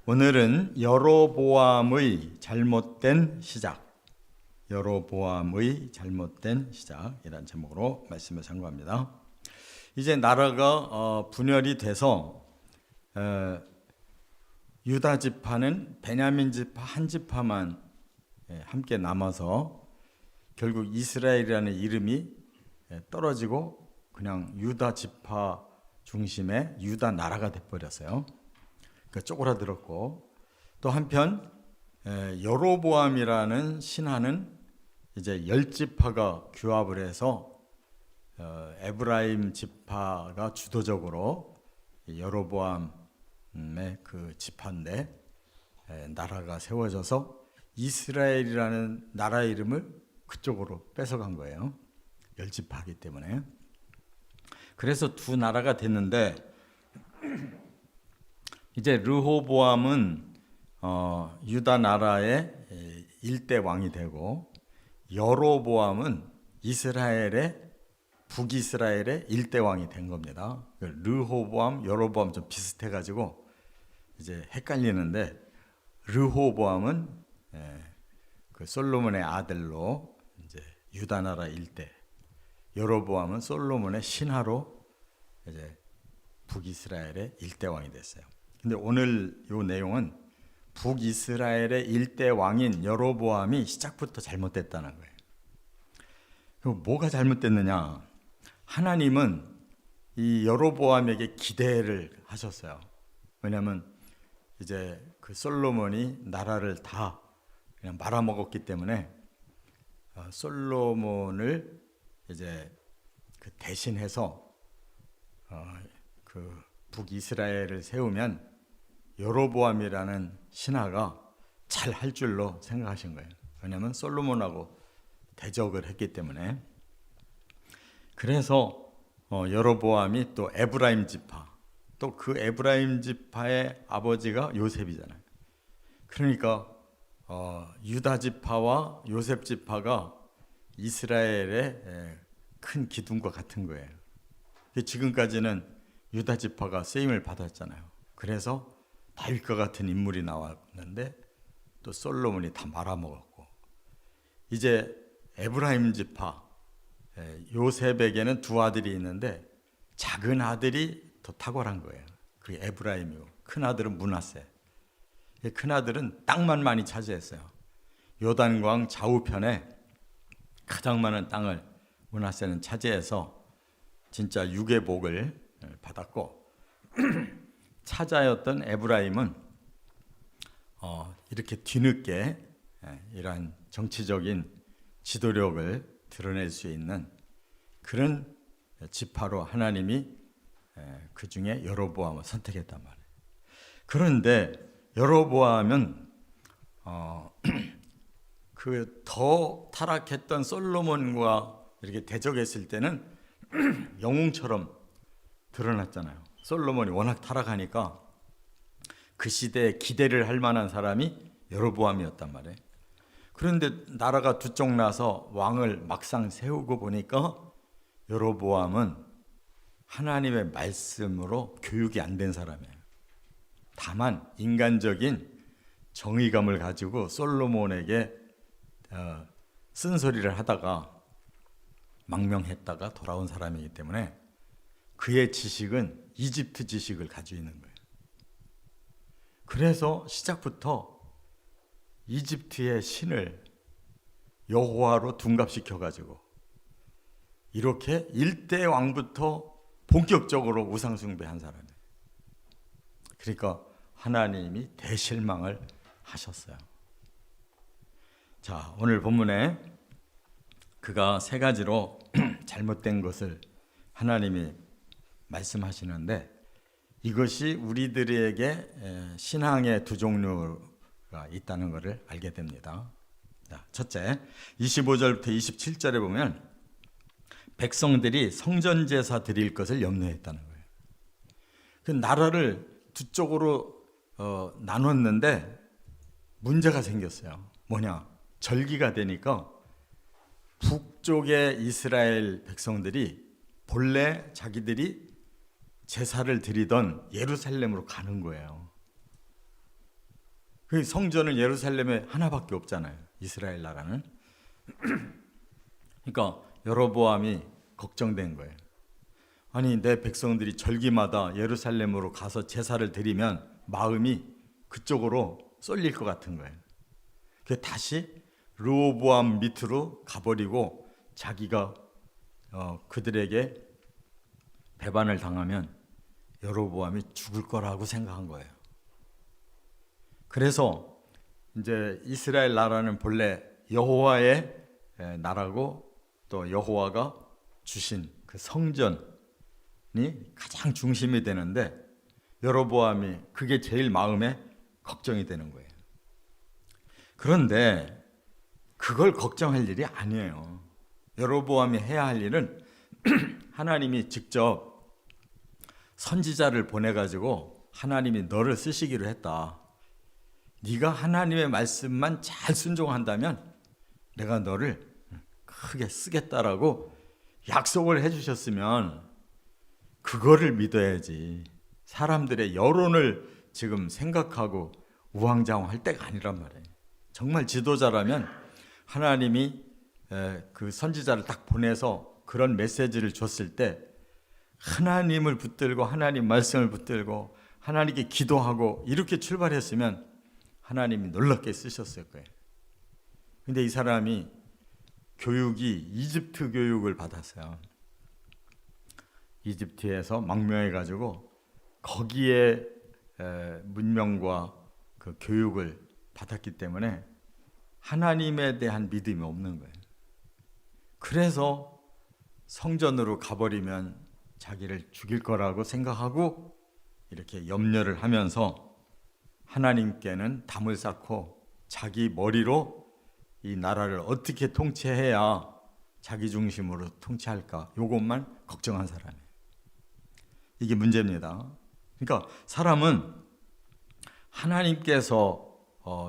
오늘은 여로보암의 잘못된 시작, 여로보암의 잘못된 시작이라는 제목으로 말씀을 상고합니다. 이제 나라가 분열이 돼서 유다 지파는 베냐민 지파 한 지파만 함께 남아서 결국 이스라엘이라는 이름이 떨어지고 그냥 유다 지파 중심의 유다 나라가 돼버렸어요. 그러니까 쪼그라들었고, 또 한편 여로보암이라는 신하는 이제 10지파가 규합을 해서 에브라임 지파가 주도적으로 여로보암의 그 지파인데 나라가 세워져서 이스라엘이라는 나라 이름을 그쪽으로 뺏어간 거예요. 10지파이기 때문에. 그래서 두 나라가 됐는데, 이제 르호보암은 유다 나라의 일대 왕이 되고, 여로보암은 이스라엘의 북이스라엘의 일대 왕이 된 겁니다. 르호보암, 여로보암 좀 비슷해가지고 이제 헷갈리는데, 르호보암은 그 솔로몬의 아들로 이제 유다 나라 일대, 여로보암은 솔로몬의 신하로 이제 북이스라엘의 일대 왕이 됐어요. 근데 오늘 이 내용은 북이스라엘의 일대 왕인 여로보암이 시작부터 잘못됐다는 거예요. 그럼 뭐가 잘못됐느냐? 하나님은 이 여로보암에게 기대를 하셨어요. 왜냐하면 이제 그 솔로몬이 나라를 다 그냥 말아먹었기 때문에 솔로몬을 이제 그 대신해서 그 북이스라엘을 세우면 여로보암이라는 신하가 잘 할 줄로 생각하신 거예요. 왜냐하면 솔로몬하고 대적을 했기 때문에. 그래서 여로보암이 또 에브라임 지파, 또 그 에브라임 지파의 아버지가 요셉이잖아요. 그러니까 유다 지파와 요셉 지파가 이스라엘의 큰 기둥과 같은 거예요. 지금까지는 유다 지파가 쓰임을 받았잖아요. 그래서 다윗과 같은 인물이 나왔는데 또 솔로몬이 다 말아먹었고, 이제 에브라임 지파, 요셉에게는 두 아들이 있는데 작은 아들이 더 탁월한 거예요. 그게 에브라임이고, 큰 아들은 므낫세. 큰 아들은 땅만 많이 차지했어요. 요단강 좌우편에 가장 많은 땅을 므낫세는 차지해서 진짜 육의 복을 받았고, 차자였던 에브라임은 이렇게 뒤늦게 이러한 정치적인 지도력을 드러낼 수 있는 그런 지파로 하나님이 그 중에 여로보암을 선택했단 말이에요. 그런데 여로보암은 그 더 타락했던 솔로몬과 이렇게 대적했을 때는 영웅처럼 드러났잖아요. 솔로몬이 워낙 타락하니까 그 시대에 기대를 할 만한 사람이 여로보암이었단 말이에요. 그런데 나라가 두 쪽 나서 왕을 막상 세우고 보니까 여로보암은 하나님의 말씀으로 교육이 안 된 사람이에요. 다만 인간적인 정의감을 가지고 솔로몬에게 쓴소리를 하다가 망명했다가 돌아온 사람이기 때문에 그의 지식은 이집트 지식을 가지고 있는 거예요. 그래서 시작부터 이집트의 신을 여호와로 둔갑시켜가지고 이렇게 일대 왕부터 본격적으로 우상숭배한 사람이에요. 그러니까 하나님이 대실망을 하셨어요. 자, 오늘 본문에 그가 세 가지로 잘못된 것을 하나님이 말씀하시는데, 이것이 우리들에게 신앙의 두 종류가 있다는 것을 알게 됩니다. 자, 첫째, 25절부터 27절에 보면 백성들이 성전 제사 드릴 것을 염려했다는 거예요. 그 나라를 두 쪽으로 나눴는데 문제가 생겼어요. 뭐냐? 절기가 되니까 북쪽의 이스라엘 백성들이 본래 자기들이 제사를 드리던 예루살렘으로 가는 거예요. 그 성전은 예루살렘에 하나밖에 없잖아요. 이스라엘 나라는. 그러니까 여로보암이 걱정된 거예요. 아니, 내 백성들이 절기마다 예루살렘으로 가서 제사를 드리면 마음이 그쪽으로 쏠릴 것 같은 거예요. 그래서 다시 르호보암 밑으로 가버리고 자기가 그들에게 배반을 당하면 여로보암이 죽을 거라고 생각한 거예요. 그래서 이제 이스라엘 나라는 본래 여호와의 나라고 또 여호와가 주신 그 성전이 가장 중심이 되는데 여로보암이 그게 제일 마음에 걱정이 되는 거예요. 그런데 그걸 걱정할 일이 아니에요. 여로보암이 해야 할 일은 하나님이 직접 선지자를 보내가지고 하나님이 너를 쓰시기로 했다. 네가 하나님의 말씀만 잘 순종한다면 내가 너를 크게 쓰겠다라고 약속을 해주셨으면 그거를 믿어야지. 사람들의 여론을 지금 생각하고 우왕좌왕할 때가 아니란 말이에요. 정말 지도자라면 하나님이 그 선지자를 딱 보내서 그런 메시지를 줬을 때 하나님을 붙들고 하나님 말씀을 붙들고 하나님께 기도하고 이렇게 출발했으면 하나님이 놀랍게 쓰셨을 거예요. 근데 이 사람이 교육이 이집트 교육을 받았어요. 이집트에서 망명해가지고 거기에 문명과 그 교육을 받았기 때문에 하나님에 대한 믿음이 없는 거예요. 그래서 성전으로 가버리면 자기를 죽일 거라고 생각하고 이렇게 염려를 하면서 하나님께는 담을 쌓고 자기 머리로 이 나라를 어떻게 통치해야 자기 중심으로 통치할까, 이것만 걱정한 사람이에요. 이게 문제입니다. 그러니까 사람은 하나님께서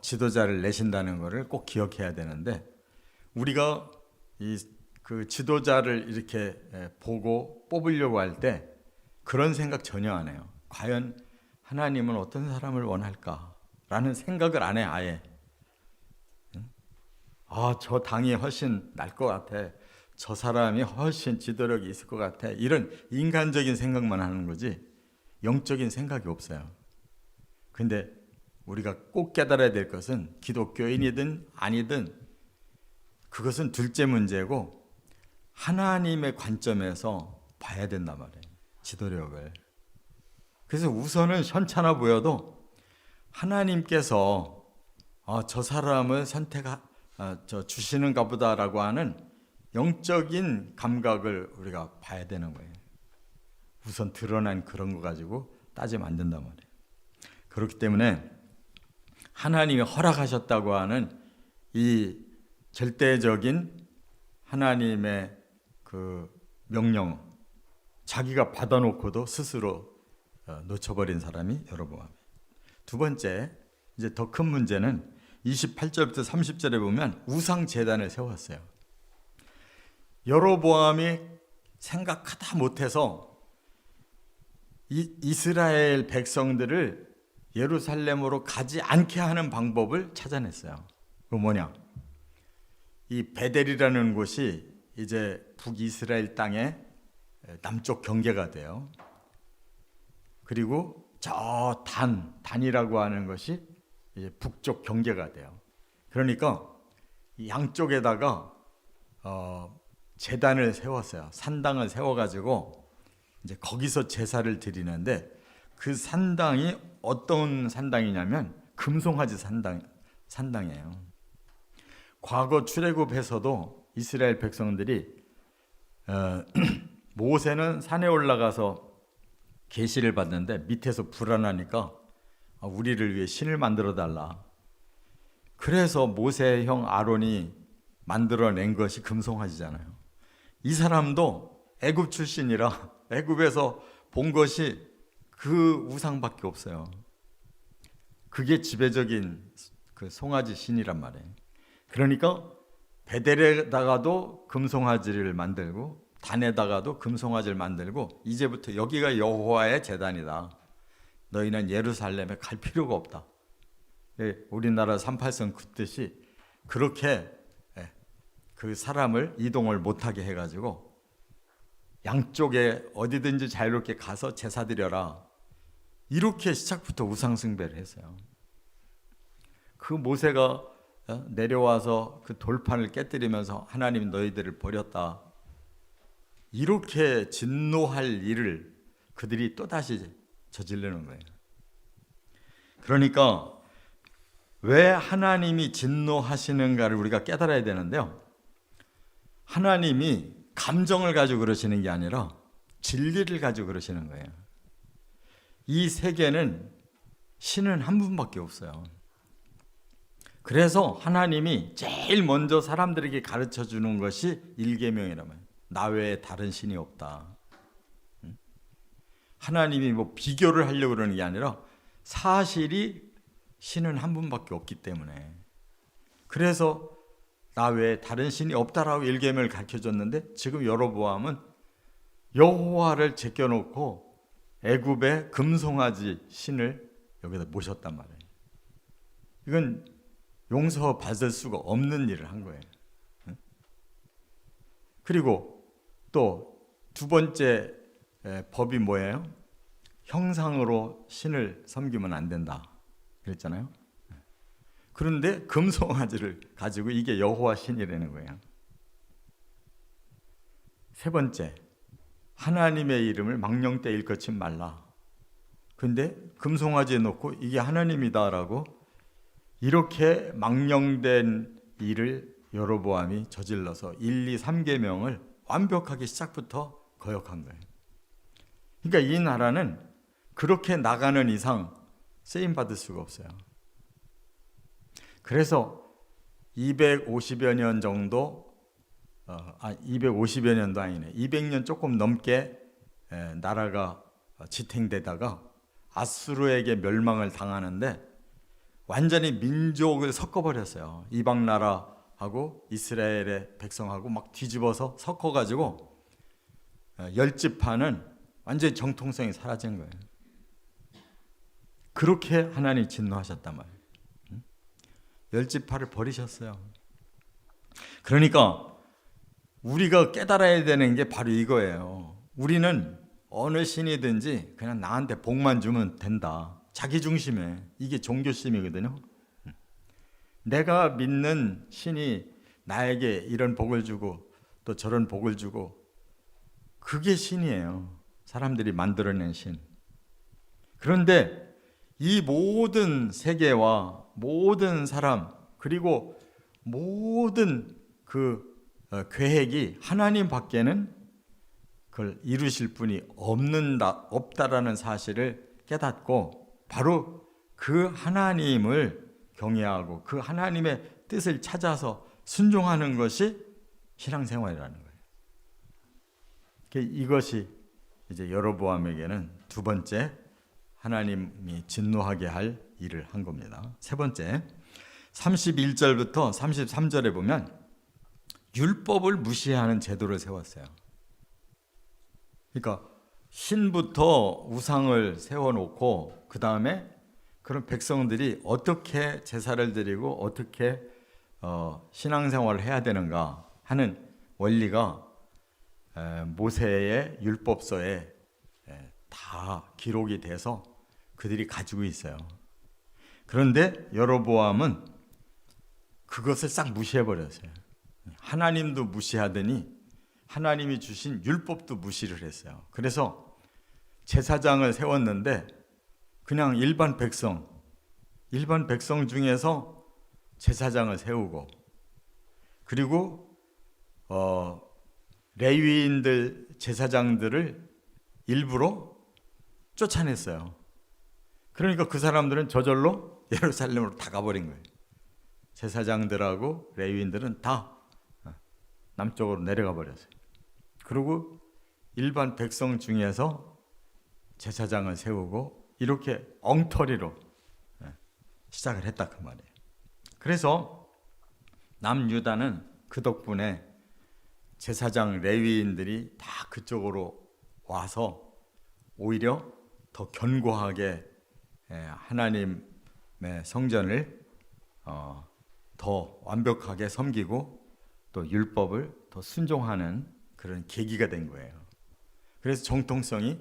지도자를 내신다는 것을 꼭 기억해야 되는데, 우리가 그 지도자를 이렇게 보고 뽑으려고 할 때 그런 생각 전혀 안 해요. 과연 하나님은 어떤 사람을 원할까라는 생각을 안 해, 아예. 저 당이 훨씬 날 것 같아. 저 사람이 훨씬 지도력이 있을 것 같아. 이런 인간적인 생각만 하는 거지 영적인 생각이 없어요. 근데 우리가 꼭 깨달아야 될 것은 기독교인이든 아니든 그것은 둘째 문제고 하나님의 관점에서 봐야 된단 말이에요. 지도력을. 그래서 우선은 현찮아 보여도 하나님께서 저 사람을 주시는가 보다라고 하는 영적인 감각을 우리가 봐야 되는 거예요. 우선 드러난 그런 거 가지고 따지면 안 된단 말이에요. 그렇기 때문에 하나님이 허락하셨다고 하는 이 절대적인 하나님의 그 명령, 자기가 받아놓고도 스스로 놓쳐버린 사람이 여로보암. 두 번째, 이제 더 큰 문제는 28절부터 30절에 보면 우상 제단을 세웠어요. 여로보암이 생각하다 못해서 이스라엘 백성들을 예루살렘으로 가지 않게 하는 방법을 찾아냈어요. 그 뭐냐? 이 베델이라는 곳이 이제 북이스라엘 땅의 남쪽 경계가 돼요. 그리고 저 단이라고 하는 것이 이제 북쪽 경계가 돼요. 그러니까 양쪽에다가 제단을 세웠어요. 산당을 세워가지고 이제 거기서 제사를 드리는데, 그 산당이 어떤 산당이냐면 금송아지 산당이에요. 과거 출애굽에서도 이스라엘 백성들이 모세는 산에 올라가서 계시를 받는데 밑에서 불안하니까 우리를 위해 신을 만들어 달라. 그래서 모세의 형 아론이 만들어낸 것이 금송아지잖아요. 이 사람도 애굽 출신이라 애굽에서 본 것이 그 우상밖에 없어요. 그게 지배적인 그 송아지 신이란 말이에요. 그러니까 베델에다가도 금송아지를 만들고 단에다가도 금송아지를 만들고, 이제부터 여기가 여호와의 제단이다. 너희는 예루살렘에 갈 필요가 없다. 우리나라 38선 긋듯이 그렇게 그 사람을 이동을 못하게 해가지고 양쪽에 어디든지 자유롭게 가서 제사 드려라, 이렇게 시작부터 우상숭배를 했어요. 그 모세가 내려와서 그 돌판을 깨뜨리면서 하나님 너희들을 버렸다, 이렇게 진노할 일을 그들이 또다시 저지르는 거예요. 그러니까 왜 하나님이 진노하시는가를 우리가 깨달아야 되는데요, 하나님이 감정을 가지고 그러시는 게 아니라 진리를 가지고 그러시는 거예요. 이 세계는 신은 한 분밖에 없어요. 그래서 하나님이 제일 먼저 사람들에게 가르쳐 주는 것이 일계명이라면, 나 외에 다른 신이 없다. 하나님이 뭐 비교를 하려고 그러는 게 아니라 사실이 신은 한 분밖에 없기 때문에, 그래서 나 외에 다른 신이 없다라고 일계명을 가르쳐줬는데, 지금 여로보암은 여호와를 제껴놓고 애굽의 금송아지 신을 여기다 모셨단 말이에요. 이건 용서받을 수가 없는 일을 한 거예요. 그리고 또 두 번째 법이 뭐예요? 형상으로 신을 섬기면 안 된다 그랬잖아요. 그런데 금송아지를 가지고 이게 여호와 신이라는 거예요. 세 번째, 하나님의 이름을 망령되이 일컫지 말라. 근데 금송아지에 놓고 이게 하나님이다라고 이렇게 망령된 일을 여로보암이 저질러서 1, 2, 3계명을 완벽하게 시작부터 거역한 거예요. 그러니까 이 나라는 그렇게 나가는 이상 쓰임받을 수가 없어요. 그래서 250여 년 정도, 250여 년도 아니네, 200년 조금 넘게 나라가 지탱되다가 아수르에게 멸망을 당하는데 완전히 민족을 섞어버렸어요. 이방 나라하고 이스라엘의 백성하고 막 뒤집어서 섞어가지고 10지파는 완전히 정통성이 사라진 거예요. 그렇게 하나님이 진노하셨단 말이에요. 10지파를 버리셨어요. 그러니까 우리가 깨달아야 되는 게 바로 이거예요. 우리는 어느 신이든지 그냥 나한테 복만 주면 된다, 자기 중심에, 이게 종교심이거든요. 내가 믿는 신이 나에게 이런 복을 주고 또 저런 복을 주고, 그게 신이에요. 사람들이 만들어낸 신. 그런데 이 모든 세계와 모든 사람, 그리고 모든 그 계획이 하나님 밖에는 그걸 이루실 분이 없다라는 사실을 깨닫고, 바로 그 하나님을 경외하고 그 하나님의 뜻을 찾아서 순종하는 것이 신앙생활이라는 거예요. 이것이 이제 여로보암에게는 두 번째 하나님이 진노하게 할 일을 한 겁니다. 세 번째, 31절부터 33절에 보면 율법을 무시하는 제도를 세웠어요. 그러니까 신부터 우상을 세워놓고 그 다음에 그런 백성들이 어떻게 제사를 드리고 어떻게 신앙생활을 해야 되는가 하는 원리가 모세의 율법서에 다 기록이 돼서 그들이 가지고 있어요. 그런데 여로보암은 그것을 싹 무시해버렸어요. 하나님도 무시하더니 하나님이 주신 율법도 무시를 했어요. 그래서 제사장을 세웠는데 그냥 일반 백성 중에서 제사장을 세우고, 그리고 레위인들 제사장들을 일부러 쫓아냈어요. 그러니까 그 사람들은 저절로 예루살렘으로 다 가버린 거예요. 제사장들하고 레위인들은 다 남쪽으로 내려가 버렸어요. 그리고 일반 백성 중에서 제사장을 세우고 이렇게 엉터리로 시작을 했다 그 말이에요. 그래서 남유다는 그 덕분에 제사장 레위인들이 다 그쪽으로 와서 오히려 더 견고하게 하나님 성전을 더 완벽하게 섬기고 또 율법을 더 순종하는 그런 계기가 된 거예요. 그래서 정통성이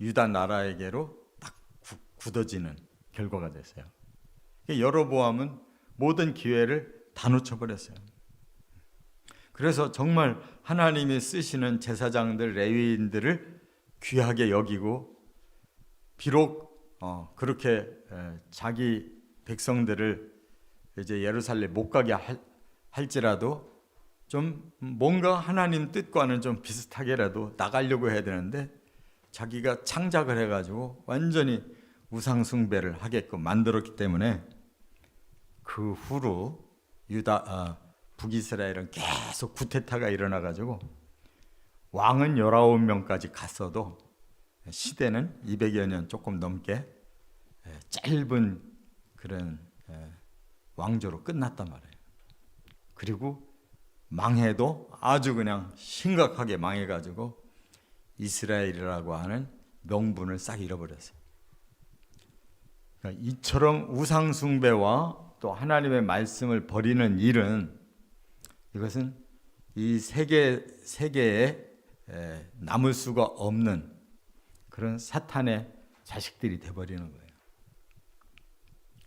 유다 나라에게로 딱 굳어지는 결과가 됐어요. 여로보암은 모든 기회를 다 놓쳐버렸어요. 그래서 정말 하나님이 쓰시는 제사장들, 레위인들을 귀하게 여기고, 비록 그렇게 자기 백성들을 이제 예루살렘 못 가게 할지라도 좀 뭔가 하나님 뜻과는 좀 비슷하게라도 나가려고 해야 되는데, 자기가 창작을 해가지고 완전히 우상 숭배를 하게끔 만들었기 때문에 그 후로 북이스라엘은 계속 구테타가 일어나가지고 왕은 19명까지 갔어도 시대는 200여 년 조금 넘게 짧은 그런 왕조로 끝났단 말이에요. 그리고 망해도 아주 그냥 심각하게 망해가지고 이스라엘이라고 하는 명분을 싹 잃어버렸어요. 그러니까 이처럼 우상 숭배와 또 하나님의 말씀을 버리는 일은, 이것은 이 세계에 남을 수가 없는 그런 사탄의 자식들이 돼버리는 거예요.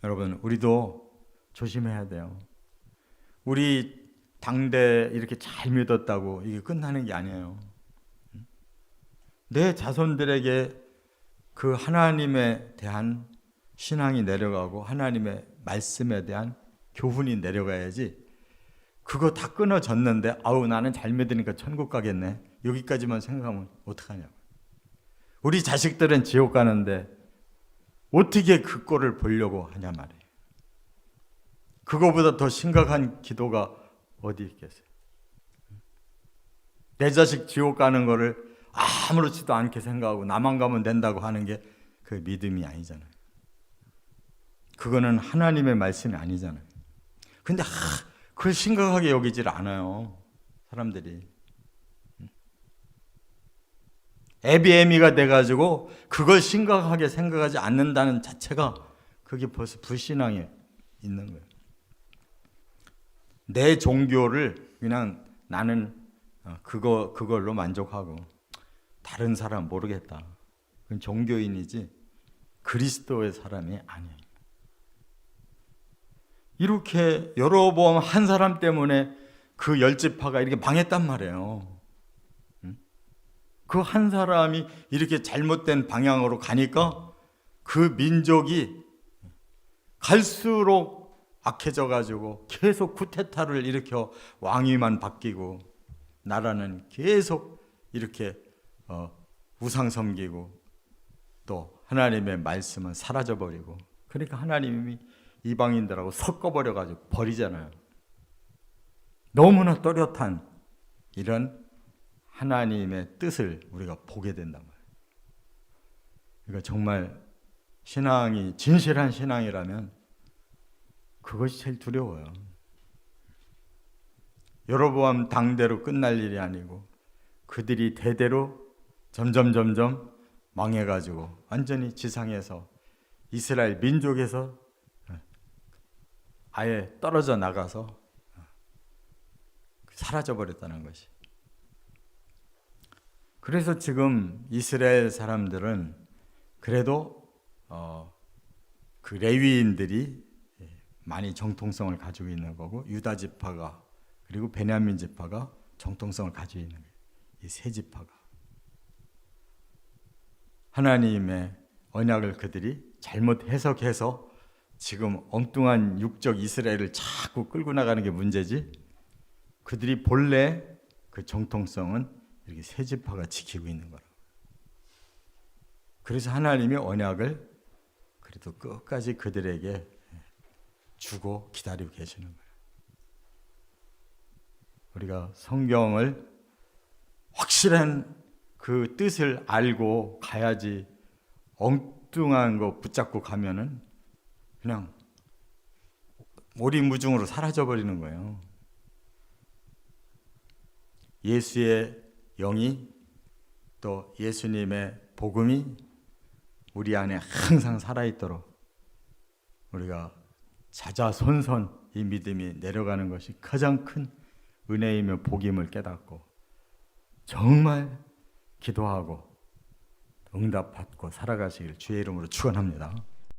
여러분, 우리도 조심해야 돼요. 우리 당대 이렇게 잘 믿었다고 이게 끝나는 게 아니에요. 내 자손들에게 그 하나님에 대한 신앙이 내려가고 하나님의 말씀에 대한 교훈이 내려가야지, 그거 다 끊어졌는데 아우 나는 잘 믿으니까 천국 가겠네, 여기까지만 생각하면 어떡하냐고. 우리 자식들은 지옥 가는데 어떻게 그 꼴을 보려고 하냐 말이에요. 그거보다 더 심각한 기도가 어디 있겠어요. 내 자식 지옥 가는 거를 아무렇지도 않게 생각하고 나만 가면 된다고 하는 게 그 믿음이 아니잖아요. 그거는 하나님의 말씀이 아니잖아요. 근데 그걸 심각하게 여기질 않아요, 사람들이. 애비애미가 돼가지고 그걸 심각하게 생각하지 않는다는 자체가 그게 벌써 불신앙에 있는 거예요. 내 종교를 그냥 나는 그걸로 만족하고 다른 사람 모르겠다, 그건 종교인이지 그리스도의 사람이 아니에요. 이렇게 여로보암 한 사람 때문에 그 10지파가 이렇게 망했단 말이에요. 그 한 사람이 이렇게 잘못된 방향으로 가니까 그 민족이 갈수록 악해져 가지고 계속 쿠데타를 일으켜 왕위만 바뀌고 나라는 계속 이렇게 우상 섬기고 또 하나님의 말씀은 사라져 버리고, 그러니까 하나님이 이방인들하고 섞어버려 가지고 버리잖아요. 너무나 또렷한 이런 하나님의 뜻을 우리가 보게 된단 말이에요. 그러니까 정말 신앙이 진실한 신앙이라면 그것이 제일 두려워요. 여로보암 당대로 끝날 일이 아니고 그들이 대대로 점점 망해가지고 완전히 지상에서 이스라엘 민족에서 아예 떨어져 나가서 사라져버렸다는 것이. 그래서 지금 이스라엘 사람들은 그래도 그 레위인들이 많이 정통성을 가지고 있는 거고, 유다 지파가 그리고 베냐민 지파가 정통성을 가지고 있는 거예요. 이 세 지파가 하나님의 언약을 그들이 잘못 해석해서 지금 엉뚱한 육적 이스라엘을 자꾸 끌고 나가는 게 문제지, 그들이 본래 그 정통성은 이렇게 세 지파가 지키고 있는 거라고. 그래서 하나님이 언약을 그래도 끝까지 그들에게 주고 기다리고 계시는 거예요. 우리가 성경을 확실한 그 뜻을 알고 가야지, 엉뚱한 거 붙잡고 가면은 그냥 오리무중으로 사라져버리는 거예요. 예수의 영이 또 예수님의 복음이 우리 안에 항상 살아있도록 우리가 자자손손 이 믿음이 내려가는 것이 가장 큰 은혜이며 복임을 깨닫고 정말 기도하고 응답받고 살아가시길 주의 이름으로 축원합니다.